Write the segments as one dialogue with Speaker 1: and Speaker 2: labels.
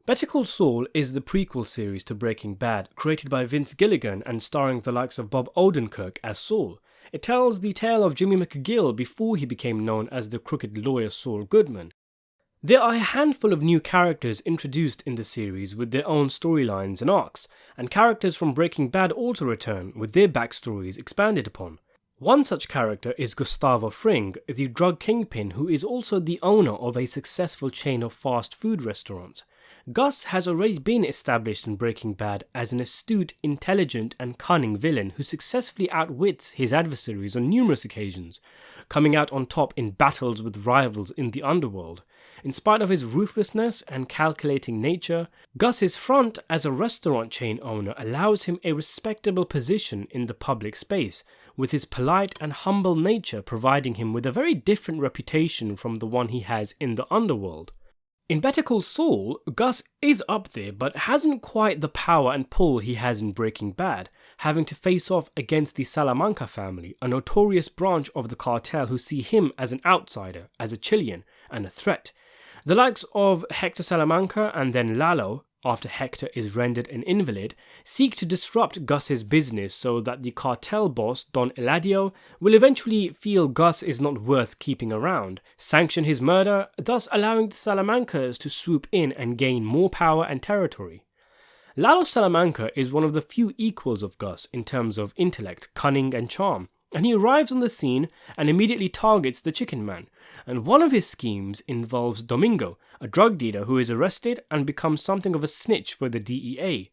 Speaker 1: Better Call Saul is the prequel series to Breaking Bad, created by Vince Gilligan and starring the likes of Bob Odenkirk as Saul. It tells the tale of Jimmy McGill before he became known as the crooked lawyer Saul Goodman. There are a handful of new characters introduced in the series with their own storylines and arcs, and characters from Breaking Bad also return with their backstories expanded upon. One such character is Gustavo Fring, the drug kingpin who is also the owner of a successful chain of fast food restaurants. Gus has already been established in Breaking Bad as an astute, intelligent and cunning villain who successfully outwits his adversaries on numerous occasions, coming out on top in battles with rivals in the underworld. In spite of his ruthlessness and calculating nature, Gus's front as a restaurant chain owner allows him a respectable position in the public space, with his polite and humble nature providing him with a very different reputation from the one he has in the underworld. In Better Call Saul, Gus is up there but hasn't quite the power and pull he has in Breaking Bad, having to face off against the Salamanca family, a notorious branch of the cartel who see him as an outsider, as a Chilean, and a threat. The likes of Hector Salamanca and then Lalo, after Hector is rendered an invalid, seek to disrupt Gus's business so that the cartel boss, Don Eladio, will eventually feel Gus is not worth keeping around, sanction his murder, thus allowing the Salamancas to swoop in and gain more power and territory. Lalo Salamanca is one of the few equals of Gus in terms of intellect, cunning and charm, and he arrives on the scene and immediately targets the Chicken Man, and one of his schemes involves Domingo, a drug dealer who is arrested and becomes something of a snitch for the DEA.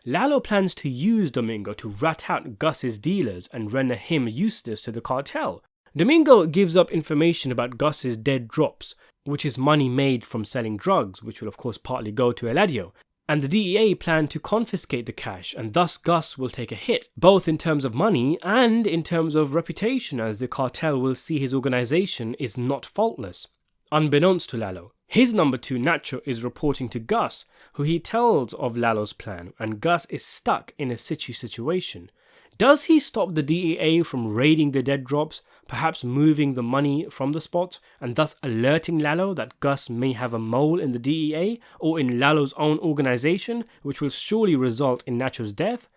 Speaker 1: Lalo plans to use Domingo to rat out Gus's dealers and render him useless to the cartel. Domingo gives up information about Gus's dead drops, which is money made from selling drugs, which will of course partly go to Eladio, and the DEA plan to confiscate the cash, and thus Gus will take a hit, both in terms of money and in terms of reputation, as the cartel will see his organization is not faultless. Unbeknownst to Lalo, his number 2 Nacho is reporting to Gus, who he tells of Lalo's plan, and Gus is stuck in a situation. Does he stop the DEA from raiding the dead drops, perhaps moving the money from the spot, and thus alerting Lalo that Gus may have a mole in the DEA, or in Lalo's own organization, which will surely result in Nacho's death?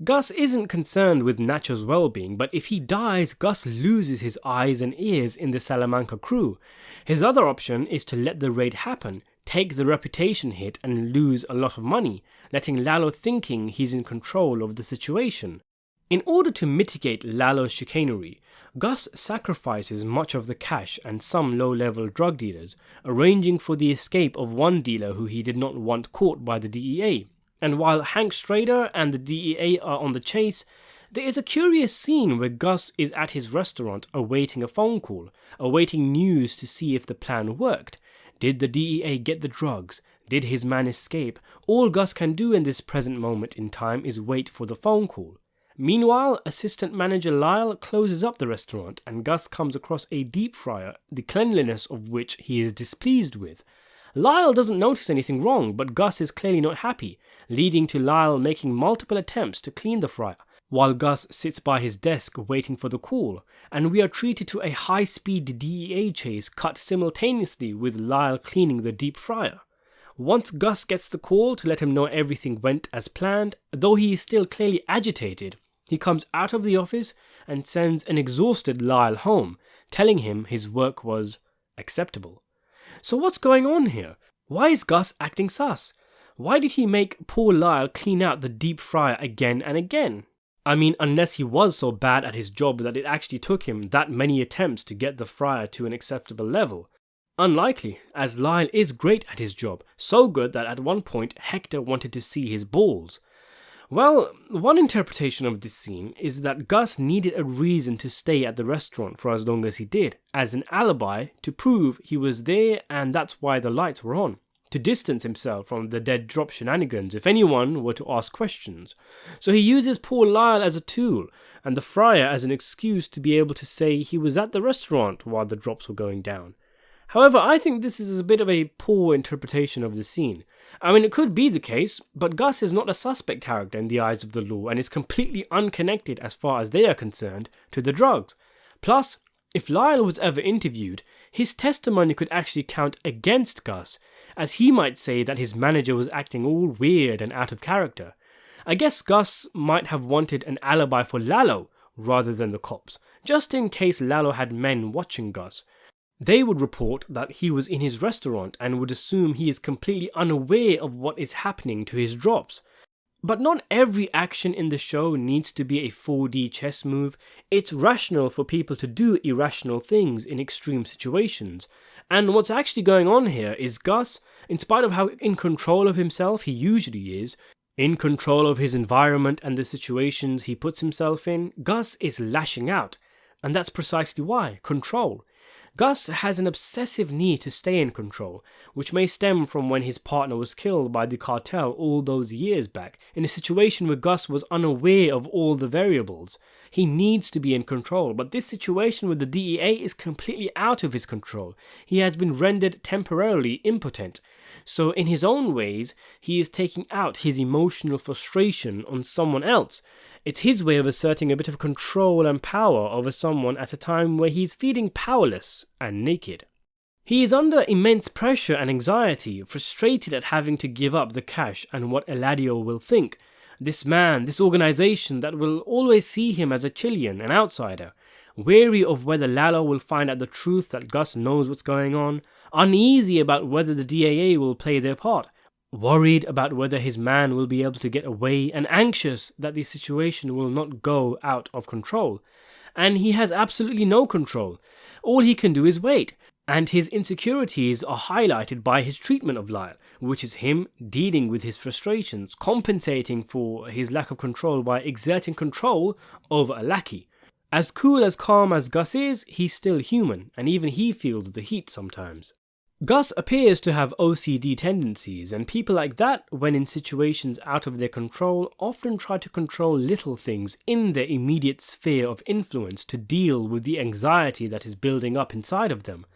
Speaker 1: Gus isn't concerned with Nacho's well-being, but if he dies, Gus loses his eyes and ears in the Salamanca crew. His other option is to let the raid happen, take the reputation hit and lose a lot of money, letting Lalo thinking he's in control of the situation. In order to mitigate Lalo's chicanery, Gus sacrifices much of the cash and some low-level drug dealers, arranging for the escape of one dealer who he did not want caught by the DEA. And while Hank Schrader and the DEA are on the chase, there is a curious scene where Gus is at his restaurant awaiting a phone call, awaiting news to see if the plan worked. Did the DEA get the drugs? Did his man escape? All Gus can do in this present moment in time is wait for the phone call. Meanwhile, assistant manager Lyle closes up the restaurant and Gus comes across a deep fryer, the cleanliness of which he is displeased with. Lyle doesn't notice anything wrong, but Gus is clearly not happy, leading to Lyle making multiple attempts to clean the fryer, while Gus sits by his desk waiting for the call, and we are treated to a high-speed DEA chase cut simultaneously with Lyle cleaning the deep fryer. Once Gus gets the call to let him know everything went as planned, though he is still clearly agitated, he comes out of the office and sends an exhausted Lyle home, telling him his work was acceptable. So what's going on here? Why is Gus acting sus? Why did he make poor Lyle clean out the deep fryer again and again? I mean, unless he was so bad at his job that it actually took him that many attempts to get the fryer to an acceptable level. Unlikely, as Lyle is great at his job, so good that at one point Hector wanted to see his balls. Well, one interpretation of this scene is that Gus needed a reason to stay at the restaurant for as long as he did, as an alibi to prove he was there and that's why the lights were on, to distance himself from the dead drop shenanigans if anyone were to ask questions. So he uses poor Lyle as a tool, and the fryer as an excuse to be able to say he was at the restaurant while the drops were going down. However, I think this is a bit of a poor interpretation of the scene. I mean, it could be the case, but Gus is not a suspect character in the eyes of the law and is completely unconnected as far as they are concerned to the drugs. Plus, If Lyle was ever interviewed, his testimony could actually count against Gus, as he might say that his manager was acting all weird and out of character. I guess Gus might have wanted an alibi for Lalo rather than the cops, just in case Lalo had men watching Gus. They would report that he was in his restaurant and would assume he is completely unaware of what is happening to his drops. But not every action in the show needs to be a 4D chess move. It's rational for people to do irrational things in extreme situations. And what's actually going on here is Gus, in spite of how in control of himself he usually is, in control of his environment and the situations he puts himself in, Gus is lashing out. And that's precisely why. Control. Gus has an obsessive need to stay in control, which may stem from when his partner was killed by the cartel all those years back, in a situation where Gus was unaware of all the variables. He needs to be in control, but this situation with the DEA is completely out of his control. He has been rendered temporarily impotent. So in his own ways, he is taking out his emotional frustration on someone else. It's his way of asserting a bit of control and power over someone at a time where he is feeling powerless and naked. He is under immense pressure and anxiety, frustrated at having to give up the cash and what Eladio will think. This man, this organization that will always see him as a Chilean, an outsider. Wary of whether Lalo will find out the truth that Gus knows what's going on. Uneasy about whether the DAA will play their part. Worried about whether his man will be able to get away, and anxious that the situation will not go out of control. And he has absolutely no control. All he can do is wait. And his insecurities are highlighted by his treatment of Lyle, which is him dealing with his frustrations, compensating for his lack of control by exerting control over a lackey. As cool as calm as Gus is, he's still human, and even he feels the heat sometimes. Gus appears to have OCD tendencies, and people like that, when in situations out of their control, often try to control little things in their immediate sphere of influence to deal with the anxiety that is building up inside of them.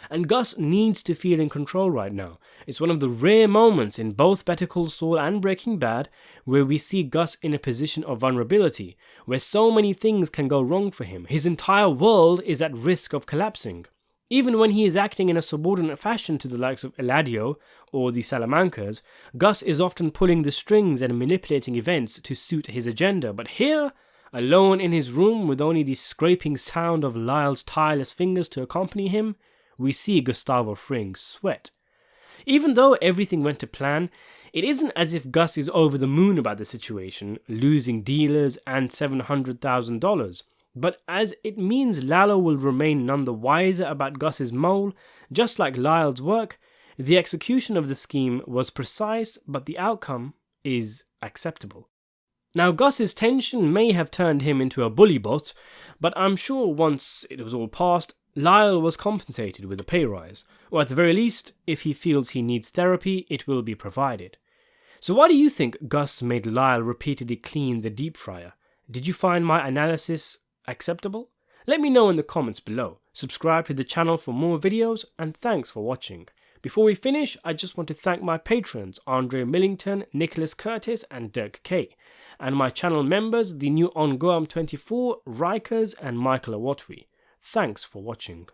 Speaker 1: And Gus needs to feel in control right now. It's one of the rare moments in both Better Call Saul and Breaking Bad where we see Gus in a position of vulnerability, where so many things can go wrong for him. His entire world is at risk of collapsing. Even when he is acting in a subordinate fashion to the likes of Eladio or the Salamancas, Gus is often pulling the strings and manipulating events to suit his agenda. But here, alone in his room with only the scraping sound of Lyle's tireless fingers to accompany him, we see Gustavo Fring sweat. Even though everything went to plan, it isn't as if Gus is over the moon about the situation, losing dealers and $700,000. But as it means Lalo will remain none the wiser about Gus's mole, just like Lyle's work, the execution of the scheme was precise, but the outcome is acceptable. Now Gus's tension may have turned him into a bully bot, but I'm sure once it was all past, Lyle was compensated with a pay rise, or at the very least, if he feels he needs therapy, it will be provided. So why do you think Gus made Lyle repeatedly clean the deep fryer? Did you find my analysis acceptable? Let me know in the comments below. Subscribe to the channel for more videos, and thanks for watching. Before we finish, I just want to thank my patrons Andre Millington, Nicholas Curtis and Dirk K, and my channel members, the new On Goam 24, Rikers and Michael Awatwi. Thanks for watching.